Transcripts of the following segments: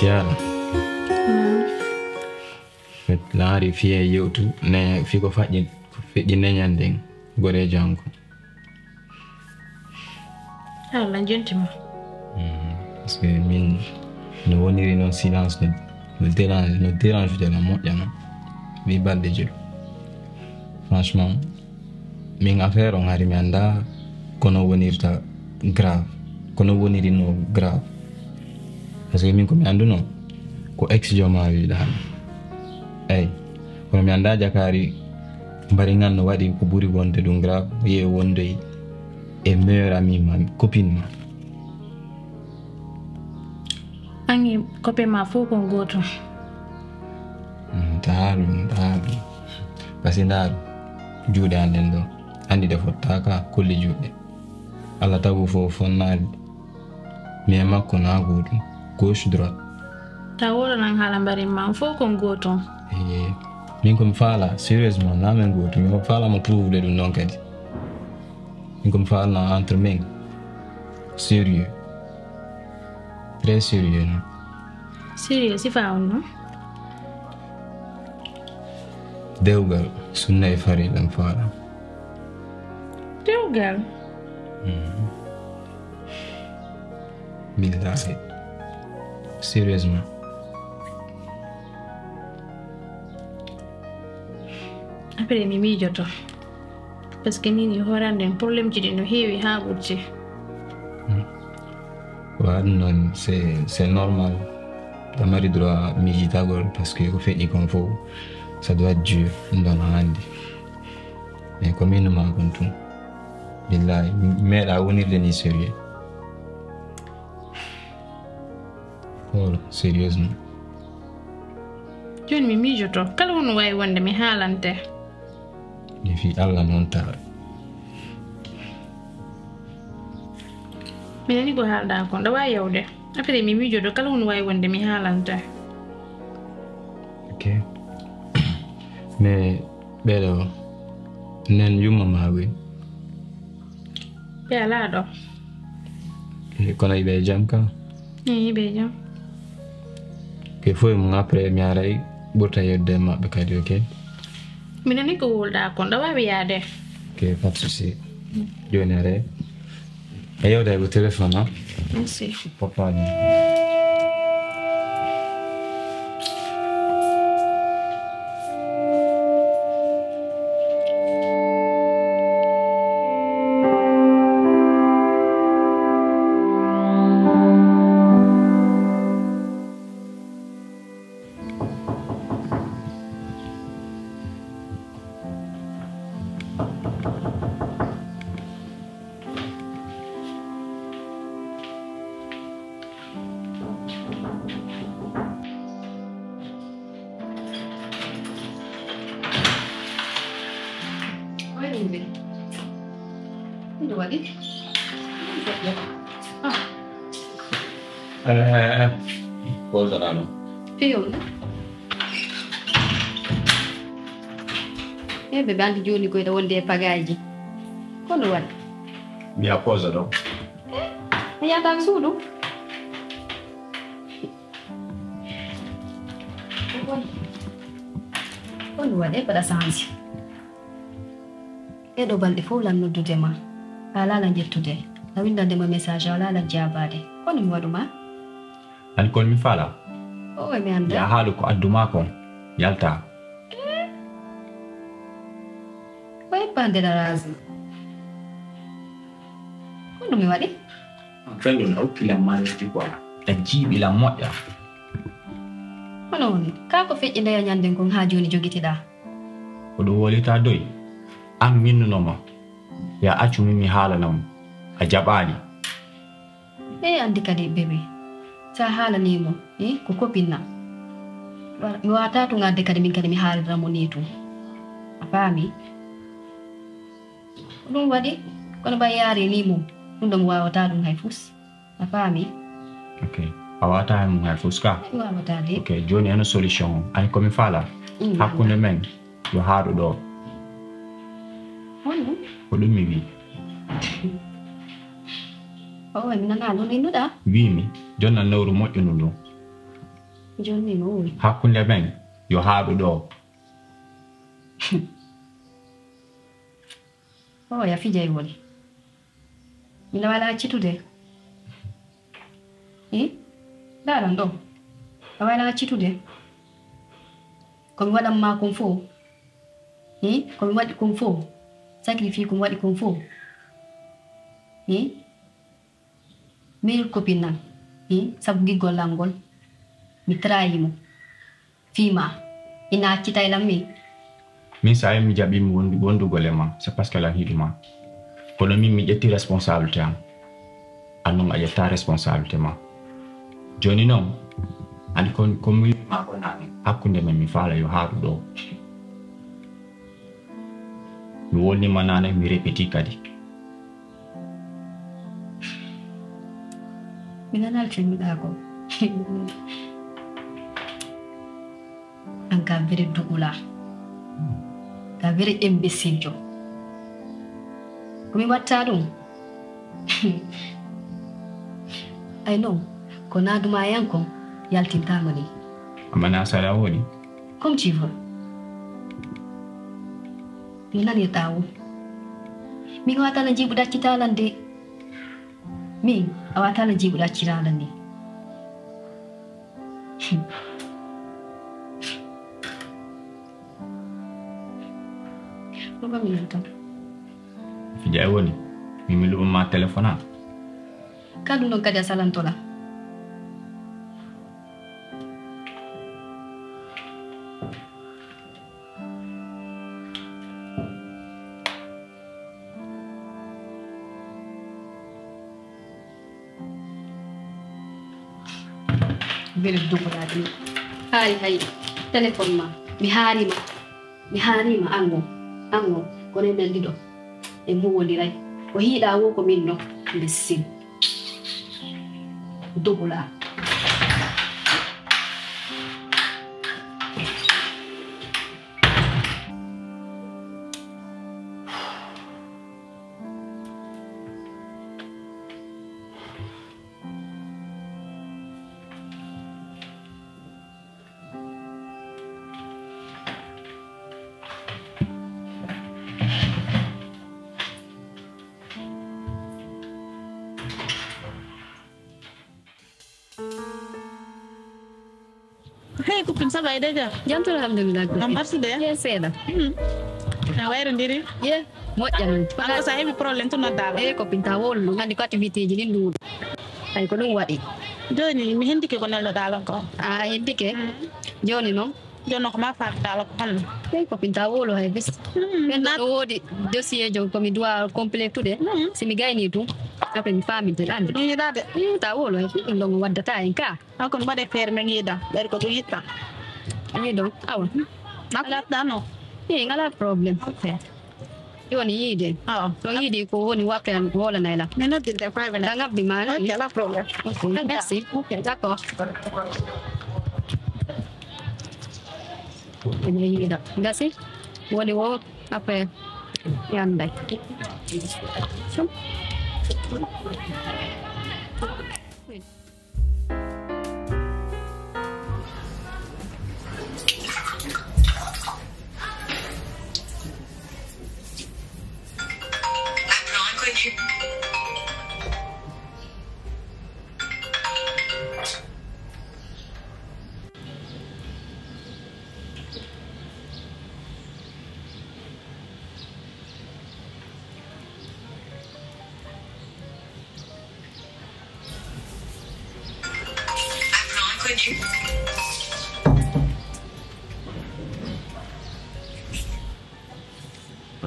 Siala. Met laari fiye yewtu ne fi ko faƴƴi neñanden gore jango. Allah jentima. Parce que min no woniri non silence no dérange de la moƴƴa wi balɗe jeɗu. Franchement min affaire on hari mi anda kono wonirta grave kono woniri no grave parce que min ko mi anduno ko ex joma wiɗa han eyi kono mi anda jakari mbari ngan no waɗi ko ɓuri wonde ɗum grave ye wonde e meilleur ami ma copine ma angi copain ma fof ko goto tahaɗum parce que ndaɗum juuɗe anden ɗo andi ɗe fottaka kolli juuɗe Allah tagu fof fonnade mi e makko na gotum gauche droite ta woɗanan haala mbari ma fof ko goto min komi faala sérieusement na men gotum mi faalama prouve ɗum noon kadi min komi faalna entre min sérieux très sérieux non sérieux sifa on non dewgal sunna e fariɗam faala dewgal billahi sérieusement après mi miijoto parce que nini horanden probléme ji ɗi no heewi haa ɓurti waaɗ noon c'est normal damari droit miijitagol parce que ko feƴƴi kon fof ça doit être dur ndona hannde mais ko min ma kon tum billahi meeɗa wonirde ni sérieux voilà sérieusement joni mi miijoto kala hono wawi wonde mi haalante mi fi Allah noon tawa mi nani ko haalɗa kon ɗa wawi yawde après mi miijoto kala hono wawi wonde mi haalante ok mais ɓeɗo nen yumma ma wi ɓe ala ɗo kono yiɓe jam ka yiɓe jam ke foye mum après mi aray ɓurta yedde maɓɓe kadi ok mi nani ko wolɗa kon ɗa wawi yaade ok pas de souci joni are e yewde ko téléphone ha merci portable cosa rano fiyon ɓe andi joni koyɗa wonde e pagaji kono waɗi mi a cosa ɗo a yataka suudu kono waɗi e mbaɗa sansi ɗeɗo balɗe fof lam noddude ma a lala jettude a windandema message a lala jabade kono mi waɗuma an kon mi faala o mi anda ya haalu ko adduma kon yalta way bande darazi kono mi waɗi fengo na ukila malati quoi ta jiiɓila moƴƴa kono woni ka ko feƴƴi ndeya ñanden kon ha joni jogitiɗa ko ɗum wolita doy an minnunoma ya accumi mi haalanamo a jaɓaani e andi kadi bébé sa haalanimo ko copine am mi wawata to ngadde kadi min kadi mi haaliramo ni tum a faami ɗum waɗi kono ɓa yaari ni mum ɗum ɗo mi wawata ɗum hay fus a faami ok a wawata mum hay fus ka mi wawata de ok joni eno solution ani komi faala hakkunde men yo haaɗu ɗo honno ko ɗum mi wi o mi nana ɗum innuɗa wimi jonna lewru moƴƴunu ɗum Johnny no. Hakkunde men yo haɗu ɗo. Oh ya fijay woni. Mina wala citude. Daran ɗo. A wala citude. Komi waɗan ma kon fo. Komi waɗi kon fo. Sacrifice komi waɗi kon fo. Meilleur copine nan. Sabu giggol langol. Mi trahimo. Fima. Ina accitay lam mi. Min sa mi jaɓi mi wondugol e ma c'est parce que la hiɗuma kono min mi ƴetti responsabilité am annon a ƴetta responsabilité ma joni noon andi ko mi mako nani hakkunde men mi faala yo haaɗu ɗo mi wolnima nane mi répéti kadi mi nanal filmiɗa ko an ka vere dugula ka vere imbécile jo komi watta ɗum ay non ko naduma yanko yaltintama ni amana sala woni comme tu veux mi nani tawo mi watana jibuɗa citalan de min a watana jibuɗa ciralan ni fijay woni mi luɓuma téléphone am kadu non kadi a salantola bele dugolade hay téléphone ma mi harima ango kono men ɗiɗo e mowoliray ko hiiɗa wo ko min no nde sin dogola Hey, kupin sa bay deja. jantul alhamdulillah Merci de. ye seeɗa Na wayro ndiri. ye moƴƴan Anga sa hebi problème to nodda. ko pinta wolno gandi ko activité ji ɗi nduuɗo ay ko ɗum waɗi Joni mi hendike ko nello dalon ko. a heddike joni noon Jono ko ma faat dalon ko hande.ey ko pinta wolo hay bis ɓen ɗo woodi dossier jo komi doit complétude si mi gayni tum après mi faminte ɗo andi Ɗum yiɗade. ta wolo hay ɗum ɗon waddata en ka Hakko mi waɗe feere men yiɗa. Ɓayde ko ɗum yitta. ani ɗon awa Nakkuɗa no. ngala probléme Ok. joni yiide Oh. to yiiɗi ko woni wappe an wolanayla Mi noddinte private. da ngabbi ma Ok, la problème. ok merci d'accord ene yiiɗa gasi woni wo après yanday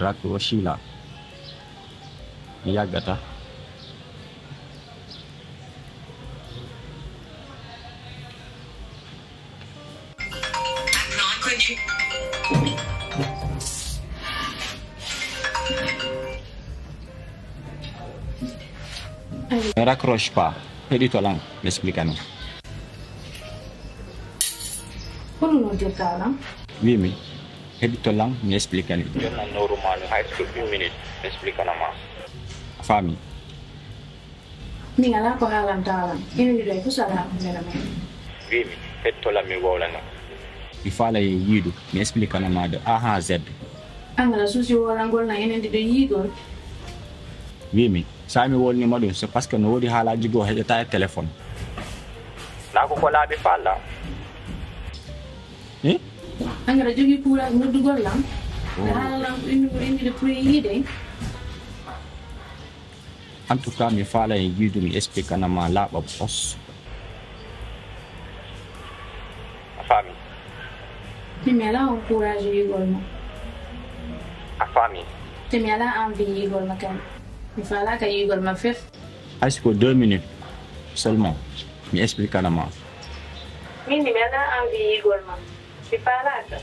rakko Sheila yaggata ne raccroche pas heɗito lan m'explica-nous Kono no jottala. wimi heɗito lan mi explica-ni jonna normal hay so 1 minute explica-nama fami Min ala ko haalan talan. Ina yiɗay ko sala ko mera men. wimi fettola mi wola no il fala yidu mi explica na ma de A à Z Angala susi wala ngol na enen de yigol. Wimi sa mi wol ni madu c'est parce que no wodi halaji go hejata téléphone na ko laabi falla Angala jogi pula no dugol lam. Lam indi de pour yide. En tout cas mi fala yidu mi explica na ma la ba boss afami Temi ala encourage yigol ma. afami Temi ala envie yigol ma kan. Mi fala ka yigol ma fef. est-ce que 2 minutes seulement mi explica na ma Mimi mi ala envie yigol ma. Mi fala ka.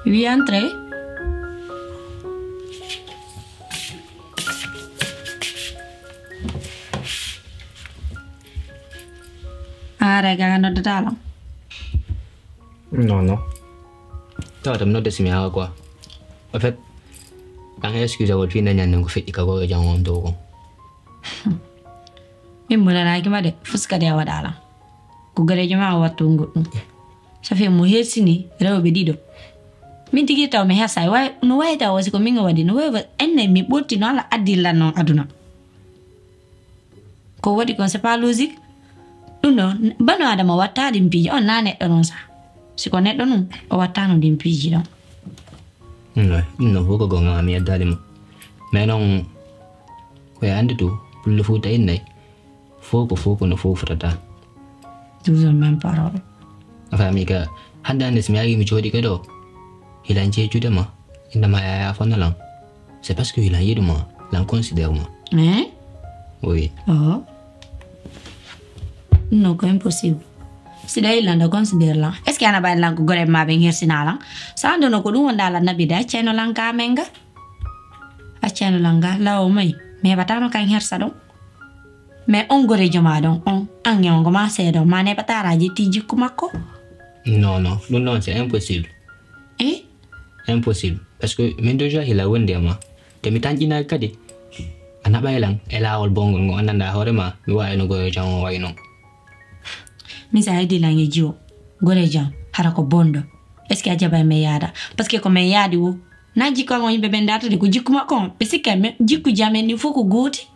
Oui, entrez. Raga no dalam. Non. Toi, tu me notes si mi hawa quoi. En fait, quand excuse votre fille n'a n'en fait que quoi j'ai en dos. Min mula na ki made fuska da wadala. Ku gare jama watu ngudu. Safi mu hesini rewo be dido. Min tigi taw me hasa wa no wa ta wasi ko minga wadi no wa enne mi botti no ala adilla no aduna. Ko wadi kon c'est pas logique. No bano adama wata dimpi on nane don sa. Si ko neddo num o wata no dimpi ji don. No hoko go ngami adali mo. Mais ko ande to pulle futa inne. Foko no fo futata. Toujours même parole. Enfin amiga handa ne smi agi mi jodi kado. Il a nje jude ma. Inda ma ya fona lang. C'est parce que il a yidu ma, l'en considère moi. Hein? Oui. Oh. Non, c'est impossible. Si da il en considère là. Est-ce qu'il y a ba lang gore ma ben hersina lang? Sa ndo no ko dum wanda la nabida cheno lang ka menga. A cheno langa la o mai. Me batano kan hersa don. Mais on gore joma don on anyon go ma se don mane patara ji tiji kumako. Non, c'est impossible. Impossible. Parce que même déjà il a wende ma. Te mi tanji na kadi. Ana baylang ela ol bongo ngo ananda horema mi wa no gore jam wa ino. Mi sa idi la ngejo. Gore jam harako bondo. Est-ce que ajaba me yada? Parce que comme yadi wo na jiko ngo yimbe bendata de ko jikuma kon. Parce que me jiku jamen ni faut ko goti.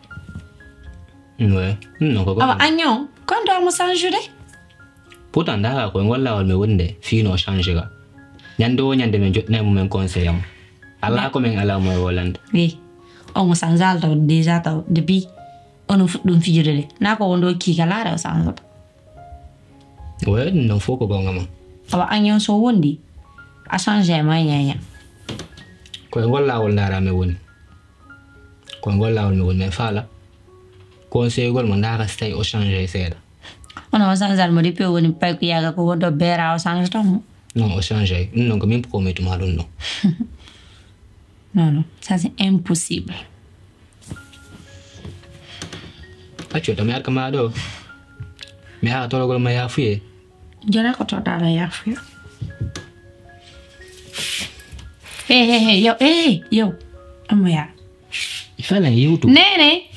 Ouais. Non ko. Ah agnon, quand on me changer? Pourtant da ko ngolla wal me wonde fino changer ga. Nyando nyande men jotna mo men conseil am. Ala ko men ala mo Holland. Oui. On me sanzal to déjà to depuis on dum fijirele. Na ko wondo ki kala da sanzal. Ouais, non faut ko gonga ma. Awa agnon so wondi. A changer ma nyanya. Ko ngolla wal ndara me woni. Ko ngolla wal me woni fala. Conseil gol mo ndara stay o changer seda. On a sanzal mo depuis woni pa ko yaga ko wondo bera o changer to. Non, o changer. Non ko min promet ma don non. Non, ça c'est impossible. Acho to mer kama do. Me ha to gol ma ya fuye. Jara ko to dala ya fuye. Hey, yo. Amo ya. Ifala YouTube. Nene.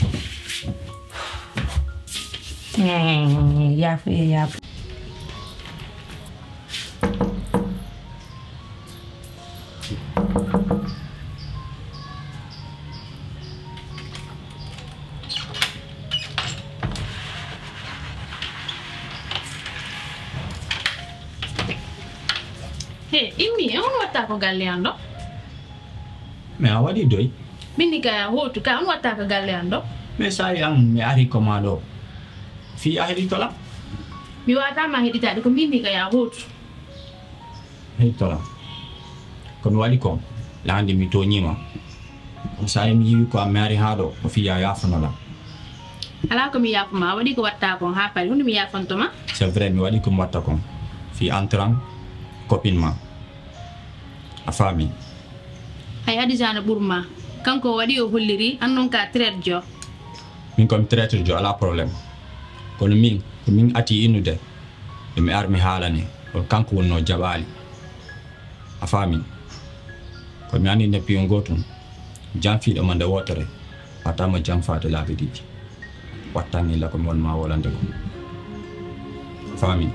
Ya fuye. Imi, on wata ko galleando. mais a waɗi doy Mini ka hotu ka on wata ko galleando. mais sa yang mi ari commando fi a heɗitola Mi wata ma hedita ko mini ka ya hotu. heɗitola komi waɗi kom landi mi toñima sa mi yiwi ko a mi ari ha ɗo o fiya yafonola Ala ko mi yafuma wadi ko watta ko ha pari hunde mi yafontoma. c'est vrai mi waɗi komi watta kon fi entrant copine ma a famille Hay adijana burma. Kanko wadi o holliri annon ka traite jo. min komi traité jo ala probléme kono min ko min ati innude mi armi haalani o kanko wonno jaɓaali a faami ko mi andi neppi on gotum jam fiiɗo ma nde wotere hatama jam faade laabi ɗiɗi wattani la ko mi wonma wolande ko a faami